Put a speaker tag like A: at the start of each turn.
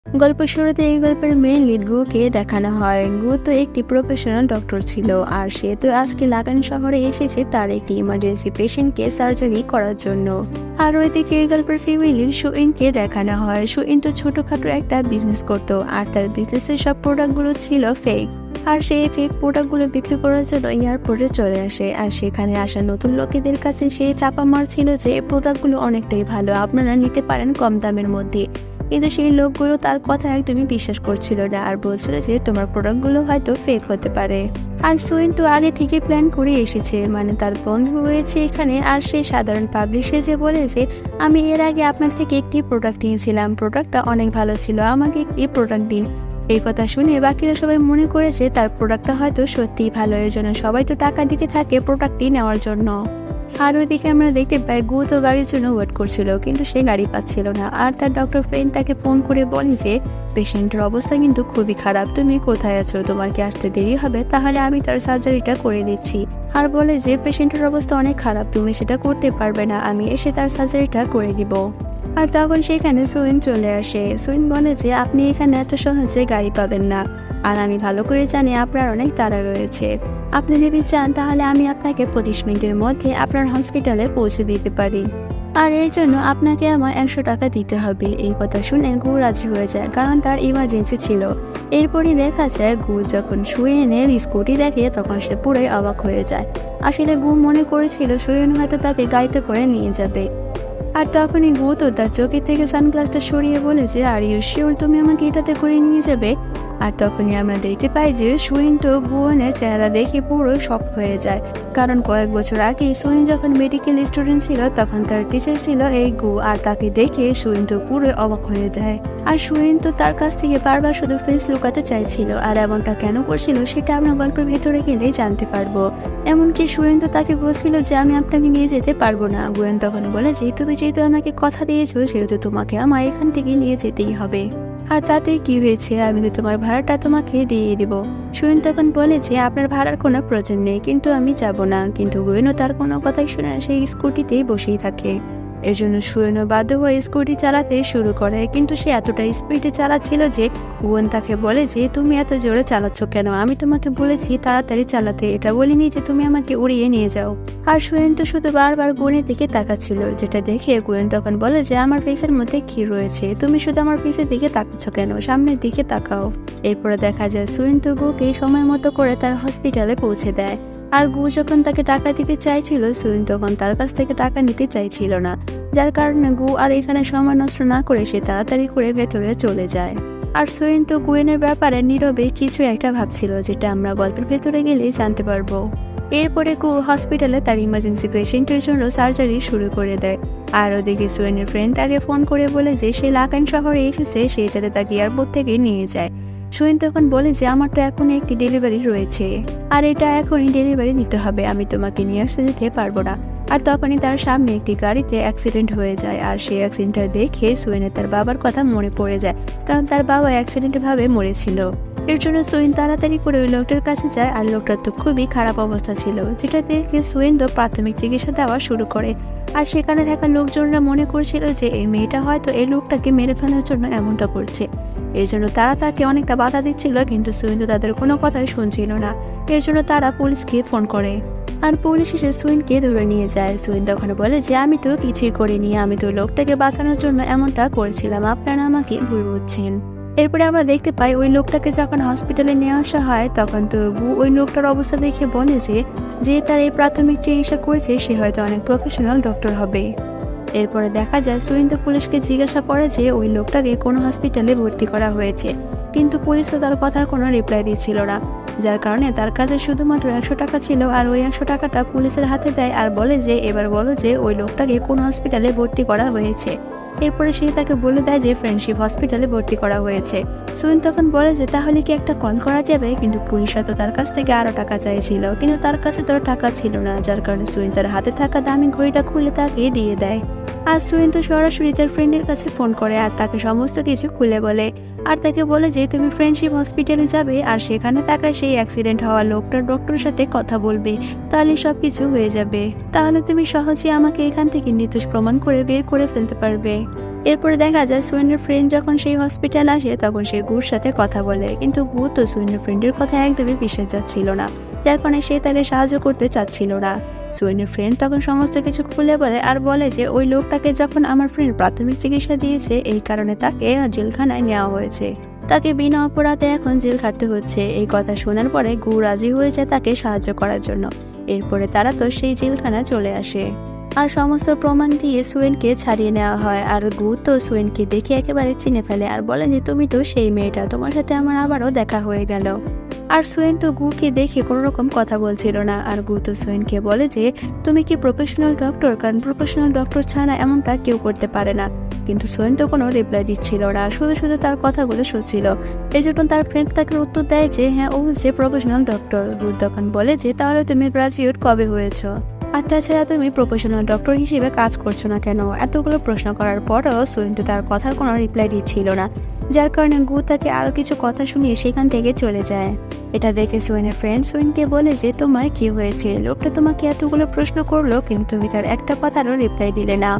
A: গল্প শুরুতে এই গল্পের মেইন লিড গুকে দেখানো হয়। গু তো একটি প্রফেশনাল ডক্টর ছিল, আর সে তো আজকে লাগান শহরে এসেছে তার একটি ইমার্জেন্সি পেশেন্টকে সার্জারি করার জন্য। আর ওইদিকে এই গল্পের ফ্যামিলির সুইনকে দেখানো হয়। সুইন তো ছোটখাটো একটা বিজনেস করতো, আর তার বিজনেসের সব প্রোডাক্টগুলো ছিল ফেক। আর সেই ফেক প্রোডাক্টগুলো বিক্রি করার জন্য এয়ারপোর্টে চলে আসে, আর সেখানে আসা নতুন লোকেদের কাছে সে চাপা মারছিল যে এই প্রোডাক্টগুলো অনেকটাই ভালো, আপনারা নিতে পারেন কম দামের মধ্যে। কিন্তু সেই লোকগুলো তার কথা একদমই বিশ্বাস করছিল না, আর বলছিল যে তোমার প্রোডাক্টগুলো হয়তো ফেক হতে পারে। আর সুইন তো আগে থেকে প্ল্যান করে এসেছে, মানে তার বন্ধু রয়েছে এখানে, আর সে সাধারণ পাবলিক সেজে বলে যে আমি এর আগে আপনার থেকে একটি প্রোডাক্ট নিয়েছিলাম, প্রোডাক্টটা অনেক ভালো ছিল, আমাকে একটি প্রোডাক্ট দিন। এই কথা শুনে বাকিরা সবাই মনে করেছে তার প্রোডাক্টটা হয়তো সত্যিই ভালো, এর জন্য সবাই তো টাকা দিতে থাকে প্রোডাক্টটি নেওয়ার জন্য। আর ওইদিকে আমরা দেখতে পাই গু তো গাড়ির জন্য ওয়েট করছিল, কিন্তু সে গাড়ি পাচ্ছিল না। আর তার ডক্টর ফ্রেন্ড তাকে ফোন করে বলে যে পেশেন্টের অবস্থা কিন্তু খুবই খারাপ, তুমি কোথায় আছো, তোমার কি আসতে দেরি হবে, তাহলে আমি তার সার্জারিটা করে দিচ্ছি। আর বলে যে পেশেন্টের অবস্থা অনেক খারাপ, তুমি সেটা করতে পারবে না, আমি এসে তার সার্জারিটা করে দিব। আর তখন সেখানে সুইন চলে আসে। সুইন বলে যে আপনি এখানে এত সহজে গাড়ি পাবেন না, আর আমি ভালো করে জানি আপনার অনেক তাড়া রয়েছে। আপনি যদি চান তাহলে আমি আপনাকে 25 মিনিটের মধ্যে আপনার হসপিটালে পৌঁছে দিতে পারি, আর এর জন্য আপনাকে আমার 100 টাকা দিতে হবে। এই কথা শুনে গু রাজি হয়ে যায়, কারণ তার ইমার্জেন্সি ছিল। এরপরই দেখা যায় গু যখন সুয়েনের স্কুটি দেখে তখন সে পুরোই অবাক হয়ে যায়। আসলে গু মনে করেছিল সুয়েন হয়তো তাকে গাড়িতে করে নিয়ে যাবে। আর তখনই গু তো তার চোখের থেকে সানগ্লাসটা সরিয়ে বলেছে, আর ইউ শিওর তুমি আমাকে এটাতে করে নিয়ে যাবে? আর তখনই আমরা দেখতে পাই যে সুইন তো গুয়নের চেহারা দেখে পুরো শক হয়ে যায়, কারণ কয়েক বছর আগে সুইন যখন মেডিকেল স্টুডেন্ট ছিল তখন তার টিচার ছিল এই গু, আর তাকে দেখে সুইন তো পুরো অবাক হয়ে যায়। আর সুইন তো তার কাছ থেকে বারবার শুধু ফেস লুকাতে চাইছিল, আর এমনটা কেন করছিল সেটা আমরা গল্পের ভেতরে গেলেই জানতে পারবো। এমনকি সুইন তো তাকে বলছিল যে আমি আপনাকে নিয়ে যেতে পারবো না। গুয়েন তখন বলে যে তুমি যেহেতু আমাকে কথা দিয়েছো সেহেতু তোমাকে আমার এখান থেকে নিয়ে যেতেই হবে, আর তাতে কি হয়েছে, আমি তো তোমার ভাড়াটা তোমাকে দিয়ে দিব। সুইন তখন বলে যে আপনার ভাড়ার কোনো প্রয়োজন নেই, কিন্তু আমি যাব না। কিন্তু গুয়েনও তার কোনো কথাই শুনে না, সেই স্কুটিতেই বসেই থাকে। এর জন্য সুয়েনও বাধ্য হয়ে স্কুটি চালাতে শুরু করে, কিন্তু সে এতটা স্পিডে চালাচ্ছিল যে গুয়েন তাকে বলে যে তুমি এত জোরে চালাচ্ছ কেন, আমি তোমাকে বলেছি তাড়াতাড়ি চালাতে, এটা বলিনি যে তুমি আমাকে উড়িয়ে নিয়ে যাও। আর সুয়েন তো শুধু বারবার গুয়েনের দিকে তাকাচ্ছিল, যেটা দেখে গুয়েন তখন বলে যে আমার ফেসের মধ্যে কি রয়েছে, তুমি শুধু আমার ফেসের দিকে তাকাচ্ছ কেন, সামনের দিকে তাকাও। এরপরে দেখা যায় সুয়েন তো গুকে সময় মতো করে তার হসপিটালে পৌঁছে দেয়। আর গু যখন তাকে টাকা দিতে চাইছিল সুইন তখন তার কাছ থেকে টাকা নিতে চাইছিল না, যার কারণে গু আর এখানে সময় নষ্ট না করে সে তাড়াতাড়ি করে ভেতরে চলে যায়। আর সুইন তো গুয়েনের ব্যাপারে নীরবে কিছু একটা ভাবছিল, যেটা আমরা গল্পের ভেতরে গেলেই জানতে পারবো। এরপরে গু হসপিটালে তার ইমার্জেন্সি পেশেন্টের জন্য সার্জারি শুরু করে দেয়। আর ওদিকে সুইনের ফ্রেন্ড তাকে ফোন করে বলে যে সে লাকান শহরে এসেছে, সে যাতে তাকে এয়ারপোর্ট থেকে নিয়ে যায়। সুইন তখন বলে যে আমার তো এখনই একটি ডেলিভারি রয়েছে, আর এটা এখনই ডেলিভারি নিতে হবে, আমি তোমাকে নিয়ে আসতে যেতে পারবো না। আর তখনই তার সামনে একটি গাড়িতে অ্যাক্সিডেন্ট হয়ে যায়, আর সেই অ্যাক্সিডেন্টটা দেখে সুইনের তার বাবার কথা মনে পড়ে যায়, কারণ তার বাবা অ্যাক্সিডেন্টে ভাবে মরেছিল। এর জন্য সুইন তাড়াতাড়ি করে ওই লোকটার কাছে যায়, আর লোকটার তো খুবই খারাপ অবস্থা ছিল, যেটা দেখে সুইন তো প্রাথমিক চিকিৎসা দেওয়া শুরু করে। আর সেখানে থাকা লোকজনরা মনে করছিল যে এই মেয়েটা হয়তো এই লোকটাকে মেরে ফেলার জন্য এমনটা করছে, এর জন্য তারা তাকে অনেকটা বাধা দিচ্ছিল, কিন্তু সুইন তো তাদের কোনো কথাই শুনছিল না। এর জন্য তারা পুলিশকে ফোন করে, আর পুলিশ এসে সুইনকে ধরে নিয়ে যায়। সুইন তখন বলে যে আমি তো কিছুই করিনি, আমি তো লোকটাকে বাঁচানোর জন্য এমনটা করেছিলাম, আপনারা আমাকে ভুল বুঝছেন। এরপরে আমরা দেখতে পাই ওই লোকটাকে যখন হসপিটালে নিয়ে আসা হয় তখন তো ওই লোকটার অবস্থা দেখে বলে যে তার এই প্রাথমিক চিকিৎসা করেছে সে হয়তো অনেক প্রফেশনাল ডক্টর হবে। এরপরে দেখা যায় সুইন তো পুলিশকে জিজ্ঞাসা করে যে ওই লোকটাকে কোন হসপিটালে ভর্তি করা হয়েছে, কিন্তু পুলিশ তো তার কথার কোনো রিপ্লাই দিচ্ছিল না, যার কারণে তার কাছে শুধুমাত্র 100 টাকা ছিল। আর ওই 100 টাকাটা পুলিশের হাতে দেয়, আর বলে যে এবার বলো যে ওই লোকটাকে কোন হসপিটালে ভর্তি করা হয়েছে। এরপরে সে তাকে বলে দেয় যে ফ্রেন্ডশিপ হসপিটালে ভর্তি করা হয়েছে। সুইন তখন বলে যে তাহলে কি একটা কল করা যাবে, কিন্তু পুলিশরা তো তার কাছ থেকে আরো টাকা চাইছিল, কিন্তু তার কাছে তো টাকা ছিল না, যার কারণে সুইন তার হাতে থাকা দামি ঘড়িটা খুলে তাকে দিয়ে দেয়। আর সুয়েন তো সরাসরি তার ফ্রেন্ডের কাছে ফোন করে আর তাকে সমস্ত কিছু খুলে বলে। আর তাকে বলে যে তুমি ফ্রেন্ডশিপ হসপিটালে যাবে আর সেখানে তাকে সেই অ্যাক্সিডেন্ট হওয়া লোকটার ডক্টরের সাথে কথা বলবে, তাহলে সবকিছু হয়ে যাবে। তাহলে তুমি সহজে আমাকে এখান থেকে নির্দোষ প্রমাণ করে বের করে ফেলতে পারবে। এরপরে দেখা যায় সুয়েনের ফ্রেন্ড যখন সেই হসপিটাল আসে তখন সে গুর সাথে কথা বলে, কিন্তু গু তো সুয়েনের ফ্রেন্ডের কথা একদমই বিশ্বাস যাচ্ছিল না, যার কারণে সে তাকে সাহায্য করতে চাচ্ছিল না। সুয়েনের ফ্রেন্ড তখন সমস্ত কিছু খুলে বলে আর বলে যে ওই লোকটাকে যখন আমার ফ্রেন্ড প্রাথমিক চিকিৎসা দিয়েছে এই কারণে তাকে জেলখানায় নেওয়া হয়েছে, তাকে বিনা অপরাধে এখন জেল খাটতে হচ্ছে। এই কথা শোনার পরে গু রাজি হয়েছে তাকে সাহায্য করার জন্য। এরপরে তারা তো সেই জেলখানায় চলে আসে আর সমস্ত প্রমাণ দিয়ে সুয়েনকে ছাড়িয়ে নেওয়া হয়। আর গু তো সুয়েনকে দেখে একেবারে চিনে ফেলে আর বলে যে তুমি তো সেই মেয়েটা, তোমার সাথে আমার আবারও দেখা হয়ে গেল। আর সুয়েন তো গুকে দেখে কোনো রকম কথা বলছিল না। আর গু তো সুয়েনকে বলে যে তুমি কি প্রফেশনাল ডক্টর, কারণ প্রফেশনাল ডক্টর ছাড়া এমনটা কেউ করতে পারে না। কিন্তু সুয়েন তো কোনো রিপ্লাই দিচ্ছিল না, শুধু শুধু তার কথাগুলো শুনছিল। এই জন্য তার ফ্রেন্ড তাকে উত্তর দেয় যে হ্যাঁ ও হচ্ছে প্রফেশনাল ডক্টর। গু তখন বলে যে তাহলে তুমি গ্রাজুয়েট কবে হয়েছো, আর তাছাড়া তুমি প্রফেশনাল ডক্টর হিসেবে কাজ করছো না কেন? এতগুলো প্রশ্ন করার পরও সুয়েন তো তার কথার কোনো রিপ্লাই দিচ্ছিল না, যার কারণে গু তাকে আরো কিছু কথা শুনিয়ে সেখান থেকে চলে যায়। এটা দেখে সুয়েনের ফ্রেন্ড সুয়েনকে বলে যে তোমার কি হয়েছে, লোকটা তোমাকে এতগুলো প্রশ্ন করলো কিন্তু তুমি তার একটা কথারও রিপ্লাই দিলে না।